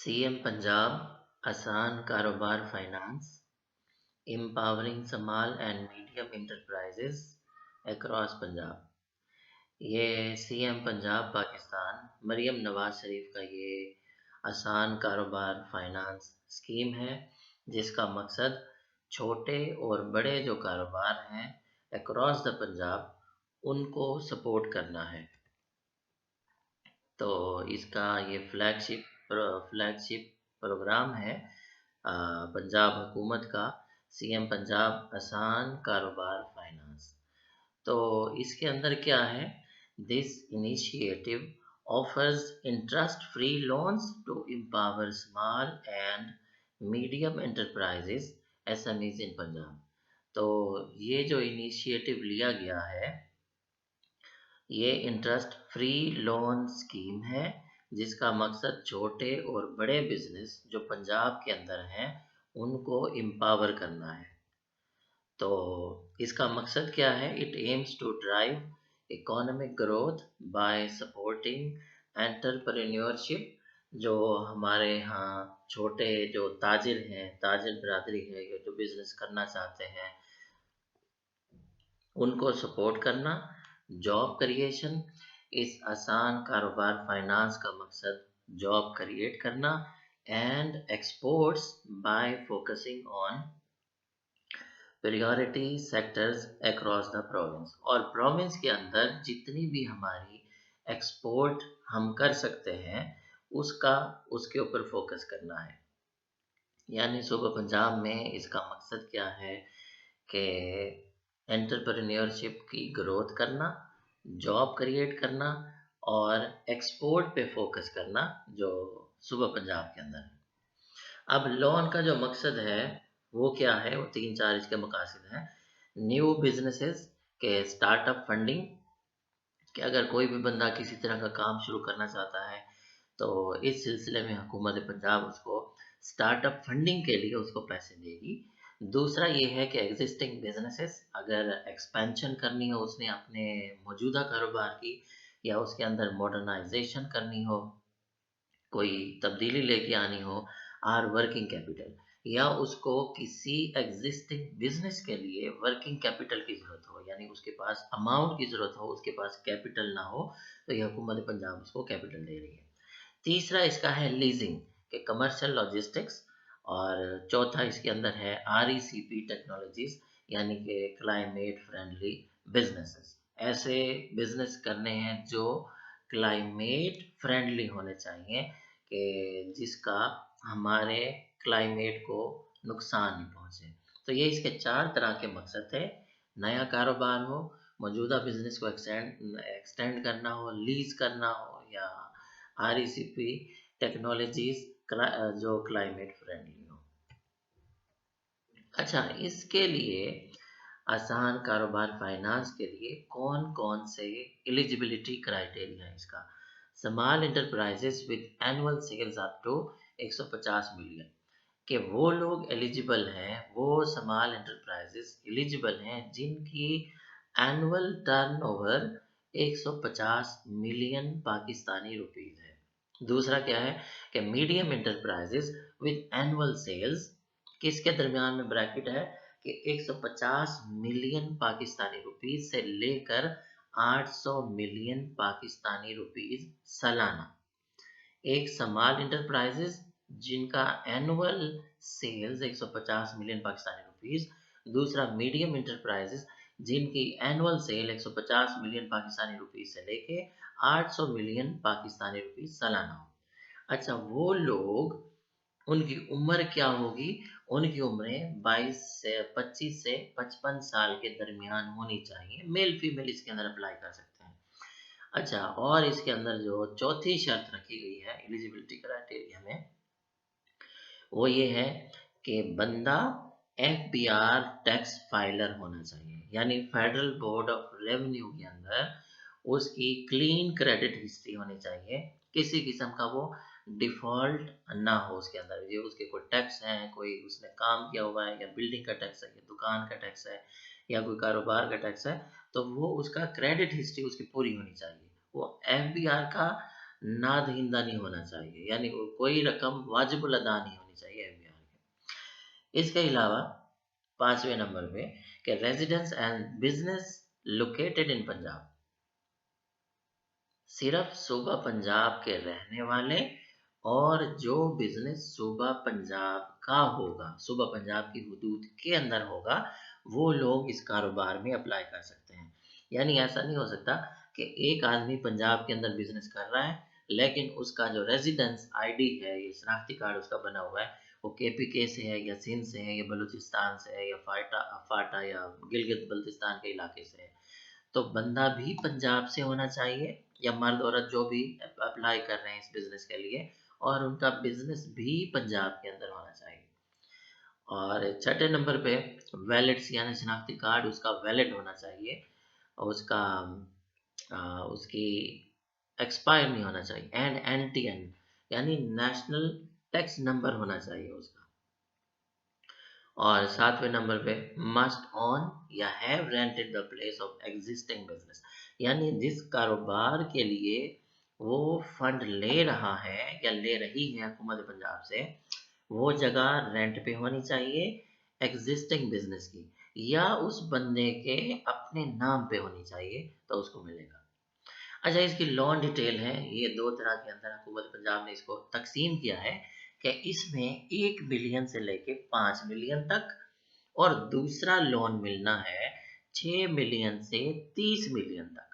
CM Punjab आसान कारोबार finance empowering small and medium enterprises across Punjab. ये सीएम पंजाब पाकिस्तान मरियम नवाज शरीफ का ये आसान कारोबार फाइनेंस स्कीम है, जिसका मकसद छोटे और बड़े जो कारोबार हैं अक्रॉस द पंजाब उनको सपोर्ट करना है। तो इसका ये फ्लैगशिप प्रोग्राम है पंजाब हुकूमत का, सीएम पंजाब आसान कारोबार फाइनेंस। तो इसके अंदर क्या है? This initiative offers interest free loans to empower small and medium enterprises SMEs in Punjab. तो ये जो इनिशिएटिव लिया गया है, ये इंटरेस्ट फ्री लोन स्कीम है, जिसका मकसद छोटे और बड़े बिजनेस जो पंजाब के अंदर हैं उनको एम्पावर करना है। तो इसका मकसद क्या है? It aims to drive economic growth by supporting entrepreneurship. जो हमारे यहाँ छोटे जो ताजिर हैं, ताजिर बिरादरी है, या जो बिजनेस करना चाहते हैं उनको सपोर्ट करना। जॉब क्रिएशन, इस आसान कारोबार फाइनेंस का मकसद जॉब क्रिएट करना। And exports bye focusing on priority sectors across the province. और प्रोविंस के अंदर जितनी भी हमारी एक्सपोर्ट हम कर सकते हैं उसका उसके ऊपर फोकस करना है। यानी सूबा पंजाब में इसका मकसद क्या है कि एंटरप्रेन्योरशिप की ग्रोथ करना, जॉब क्रिएट करना और एक्सपोर्ट पे फोकस करना, जो सूबा पंजाब के अंदर है। अब लोन का जो मकसद है वो क्या है? वो 3-4 इसके मकासद हैं। न्यू बिजनेसेस के स्टार्टअप फंडिंग, कि अगर कोई भी बंदा किसी तरह का काम शुरू करना चाहता है तो इस सिलसिले में हुकूमत पंजाब उसको स्टार्टअप फंडिंग के लिए उसको पैसे देगी। दूसरा ये है कि एग्जिस्टिंग बिजनेसेस, अगर एक्सपेंशन करनी हो उसने अपने मौजूदा कारोबार की, या उसके अंदर मॉडर्नाइजेशन करनी हो, कोई तब्दीली लेके आनी हो, आर वर्किंग कैपिटल, या उसको किसी एग्जिस्टिंग बिजनेस के लिए वर्किंग कैपिटल की ज़रूरत हो, यानी उसके पास अमाउंट की ज़रूरत हो, उसके पास कैपिटल ना हो, तो ये हुकूमत पंजाब उसको कैपिटल दे रही है। तीसरा इसका है लीजिंग के कमर्शियल लॉजिस्टिक्स। और चौथा इसके अंदर है आरईसीपी टेक्नोलॉजीज, यानी कि क्लाइमेट फ्रेंडली बिजनेसेस। ऐसे बिजनेस करने हैं जो क्लाइमेट फ्रेंडली होने चाहिए, कि जिसका हमारे क्लाइमेट को नुकसान नहीं पहुंचे। तो ये इसके 4 तरह के मकसद है। नया कारोबार हो, मौजूदा बिजनेस को एक्सटेंड करना हो, लीज करना हो, या आरईसीपी टेक्नोलॉजीज जो क्लाइमेट फ्रेंडली हो। अच्छा, इसके लिए आसान कारोबार फाइनेंस के लिए कौन कौन से एलिजिबिलिटी क्राइटेरिया है इसका? Small enterprises with annual sales up to 150 million, कि वो लोग एलिजिबल हैं, वो स्मॉल एंटरप्राइजेस एलिजिबल हैं जिनकी annual turnover 150 million Pakistani rupees है। दूसरा क्या है कि medium enterprises with annual sales, किसके दरमियान में ब्रैकेट है कि 150 मिलियन पाकिस्तानी रुपीस से लेकर 800 मिलियन पाकिस्तानी रुपीस सालाना। एक स्मॉल एंटरप्राइजेस जिनका annual sales 150 million Pakistani rupees. दूसरा मीडियम एंटरप्राइजेस जिनकी annual sale 150 million Pakistani rupees से लेके 800 मिलियन पाकिस्तानी रुपीस सालाना हो। अच्छा, वो लोग, उनकी उम्र क्या होगी? उनकी उम्रें 25 से 55 साल के दरमियान होनी चाहिए। मेल फीमेल इसके अंदर अप्लाई कर सकते हैं। अच्छा, और इसके अंदर जो चौथी शर्त रखी गई है एलिजिबिलिटी क्राइटेरिया में, वो ये है कि बंदा एफबीआर टैक्स फाइलर होना चाहिए, यानी फेडरल बोर्ड ऑफ रेवेन्यू के अंदर उसकी क्लीन क्रेडिट हिस्ट्री होनी चाहिए। किसी किस्म का वो डिफ़ॉल्ट ना हो उसके अंदर, ये उसके कोई टैक्स हैं, कोई उसने काम किया हुआ है, या बिल्डिंग का टैक्स है, या दुकान का टैक्स है, या कोई कारोबार का टैक्स है, तो वो उसका क्रेडिट हिस्ट्री उसकी पूरी होनी चाहिए। वो एफबीआर का नादहिंदा नहीं होना चाहिए, यानी कोई रकम वाजिबुल अदा नहीं होनी चाहिए एफबीआर के। इसके अलावा 5वें नंबर पे कि residence and business located in Punjab, सिर्फ सूबा पंजाब के रहने वाले और जो बिजनेस सूबा पंजाब का होगा, सूबा पंजाब की हुदूद के अंदर होगा, वो लोग इस कारोबार में अप्लाई कर सकते हैं। यानी ऐसा नहीं हो सकता कि एक आदमी पंजाब के अंदर बिजनेस कर रहा है, लेकिन उसका जो रेजिडेंस आईडी है, ये शनाख्ती कार्ड उसका बना हुआ है, वो केपीके से है या सिंध से है या बलूचिस्तान से है या फाटा या गिलगित बल्तिस्तान के इलाके से है, तो बंदा भी पंजाब से होना चाहिए, या मर्द औरत जो भी अप्लाई कर रहे हैं इस बिजनेस के लिए, और उनका बिजनेस भी पंजाब के अंदर होना चाहिए। और छठे नंबर पे वैलिड्स यानी शनाख्ती कार्ड उसका वैलिड होना चाहिए, और उसकी एक्सपायर नहीं होना चाहिए, एंड एनटीएन यानी नेशनल टैक्स नंबर होना चाहिए उसका। और 7वें नंबर पे मस्ट ऑन या have rented the place of existing business, यानी जिस कारोबार के लिए वो फंड ले रहा है या ले रही है हुकूमत पंजाब से, वो जगह रेंट पे होनी चाहिए एग्जिस्टिंग बिजनेस की, या उस बंदे के अपने नाम पे होनी चाहिए, तो उसको मिलेगा। अच्छा, इसकी लोन डिटेल है, ये दो तरह के अंदर हुकूमत पंजाब ने इसको तकसीम किया है कि इसमें 1 बिलियन से लेके 5 मिलियन तक, और दूसरा लोन मिलना है 6 मिलियन से 30 मिलियन तक।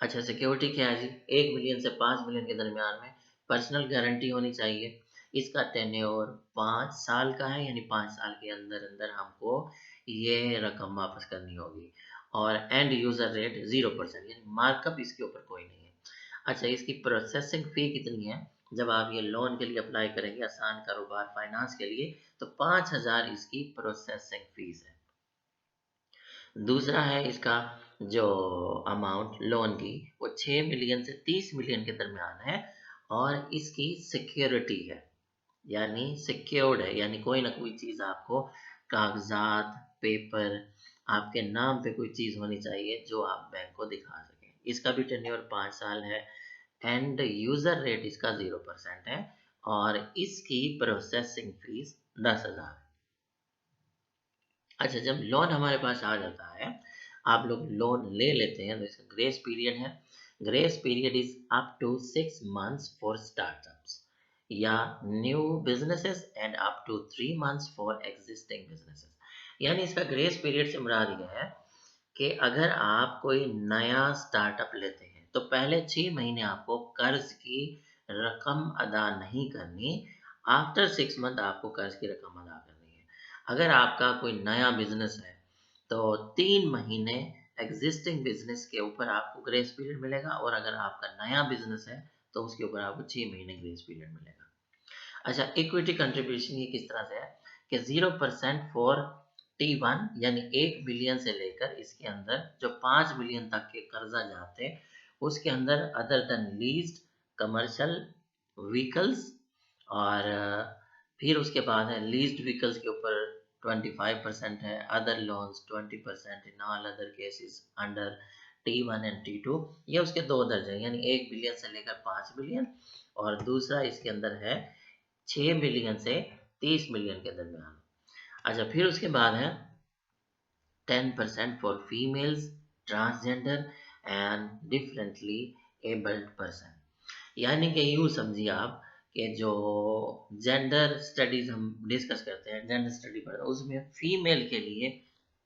अच्छा, सिक्योरिटी क्या है जी? 1 मिलियन से 5 मिलियन के दरमियान में पर्सनल गारंटी होनी चाहिए। इसका टेन्योर 5 साल का है, यानी 5 साल के अंदर अंदर हमको ये रकम वापस करनी होगी। और एंड यूजर रेट 0%, यानी मार्कअप इसके ऊपर कोई नहीं है। अच्छा, इसकी प्रोसेसिंग फी कितनी है? जब आप ये लोन के लिए अप्लाई करेंगे आसान कारोबार फाइनेंस के लिए, तो 5,000 इसकी प्रोसेसिंग फीस है। दूसरा है इसका जो अमाउंट लोन की, वो 6 मिलियन से 30 मिलियन के दरमियान है, और इसकी सिक्योरिटी है, यानी सिक्योर्ड है, यानी कोई ना कोई चीज़ आपको, कागजात, पेपर, आपके नाम पे कोई चीज़ होनी चाहिए जो आप बैंक को दिखा सकें। इसका भी टेन्योर 5 साल है, एंड यूज़र रेट इसका 0% है, और इसकी प्रोसेसिंग फीस 10,000 है। अच्छा, जब लोन हमारे पास आ जाता है, आप लोग लोन ले लेते हैं, तो इसका ग्रेस पीरियड है। Grace period is up to 6 months for startups या new businesses, and up to 3 months for existing businesses. यानी इसका ग्रेस पीरियड से मुराद ये है कि अगर आप कोई नया स्टार्टअप लेते हैं, तो पहले 6 महीने आपको कर्ज की रकम अदा नहीं करनी, आफ्टर 6 मंथ आपको कर्ज की रकम अदा करनी है। अगर आपका कोई नया बिजनेस है, तो 3 महीने एग्जिस्टिंग बिजनेस के ऊपर आपको ग्रेस पीरियड मिलेगा, और अगर आपका नया बिजनेस है, तो उसके ऊपर आपको 6 महीने ग्रेस पीरियड मिलेगा। अच्छा, इक्विटी कंट्रीब्यूशन ये किस तरह से है कि 0% फॉर T1, यानी 1 बिलियन से लेकर इसके अंदर जो 5 बिलियन तक के कर्जा जाते हैं, उसके अंदर other than leased commercial vehicles, और फिर उसके बाद है लीज्ड व्हीकल्स के ऊपर 25% है, other loans 20% in all other cases under T1 and T2। ये उसके दो दर्जे हैं, यानी 1 बिलियन से लेकर 5 बिलियन, और दूसरा इसके अंदर है 6 मिलियन से 30 मिलियन के दरमियान। अच्छा, फिर उसके बाद है 10% for females, transgender and differently abled person. यानी कि यूँ समझिए आप कि जो जेंडर स्टडीज हम डिस्कस करते हैं, जेंडर स्टडी पर, उसमें फीमेल के लिए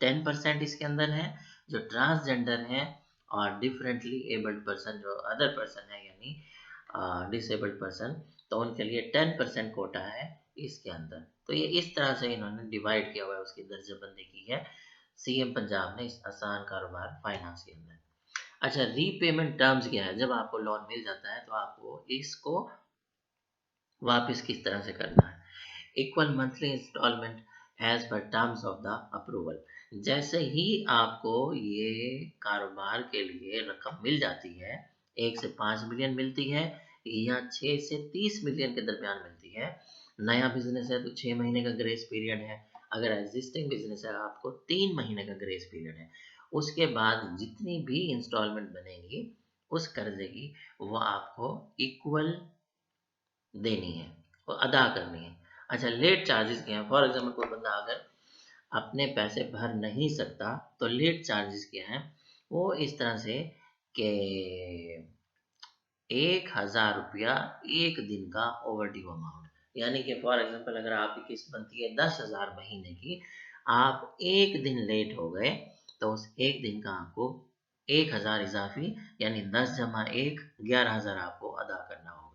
10% इसके अंदर है, जो ट्रांसजेंडर है और डिफरेंटली एबल्ड पर्सन जो अदर पर्सन है, यानी डिसेबल्ड पर्सन, तो उनके लिए 10% कोटा है इसके अंदर। तो ये इस तरह से इन्होंने डिवाइड किया हुआ है, उसकी दर्जाबंदी की है सीएम पंजाब ने इस आसान कारोबार फाइनेंस के अंदर। अच्छा, रीपेमेंट टर्म्स क्या है? जब आपको लोन मिल जाता है, तो आपको इसको वापस किस तरह से करना है? Equal monthly installment as per terms of the approval. जैसे ही आपको ये कारोबार के लिए रकम मिल जाती है, 1 से 5 मिलियन मिलती है, या 6 से 30 मिलियन के दरमियान मिलती है, नया बिजनेस है तो 6 महीने का ग्रेस पीरियड है, अगर एग्जिस्टिंग बिजनेस है आपको 3 महीने का ग्रेस पीरियड है। उसके बाद जितनी भी इंस्टॉलमेंट बनेगी, उस कर्जे की वो आपको इक्वल देनी है, वो अदा करनी है। अच्छा, लेट चार्जेस क्या है? फॉर एग्जाम्पल कोई बंदा अगर अपने पैसे भर नहीं सकता तो लेट चार्जेस क्या है? वो इस तरह से कि 1,000 रुपया एक दिन का ओवर ड्यू अमाउंट, यानी कि फॉर एग्जाम्पल अगर आपकी किस्त बनती है 10,000 महीने की, आप एक दिन लेट हो गए तो उस एक दिन का आपको 1,000 इजाफी, यानी 10 जमा 1, 11,000 आपको अदा करना होगा।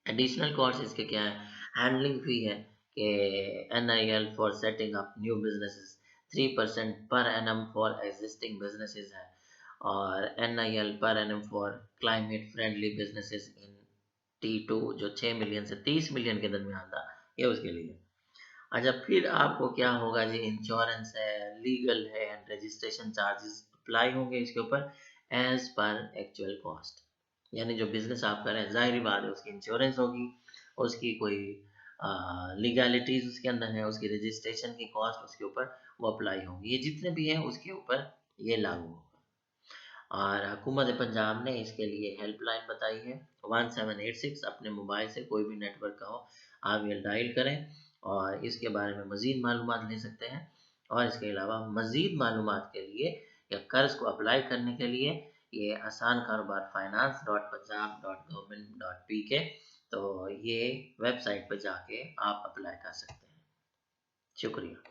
एडिशनल कॉस्ट इसके क्या है? हैंडलिंग फी है कि NIL for setting up new businesses 3% per annum for existing businesses है, और NIL per annum for climate friendly businesses in T2 जो 6 मिलियन से 30 मिलियन के दरमियान था, ये उसके लिए। अच्छा, फिर आपको क्या होगा जी? इंश्योरेंस है, लीगल है एंड रजिस्ट्रेशन चार्जेस अप्लाई होंगे इसके ऊपर एज पर एक्चुअल कॉस्ट, यानी जो बिजनेस आप कर रहे हैं जाहिर बात है उसकी इंश्योरेंस होगी, उसकी कोई लीगैलिटीज उसके अंदर है, उसकी रजिस्ट्रेशन की कॉस्ट उसके ऊपर वो अप्लाई होंगी, ये जितने भी हैं उसके ऊपर ये लागू होगा। और हुकूमत पंजाब ने इसके लिए हेल्पलाइन बताई है 1786, अपने मोबाइल से कोई भी नेटवर्क का हो आप ये डायल करें और इसके बारे में मज़ीद मालूमात ले सकते हैं। और इसके अलावा मज़ीद मालूमात के लिए या कर्ज़ को अप्लाई करने के लिए ये आसान कारोबार finance.punjab.government.pk, तो ये वेबसाइट पर जाके आप अप्लाई कर सकते हैं। शुक्रिया।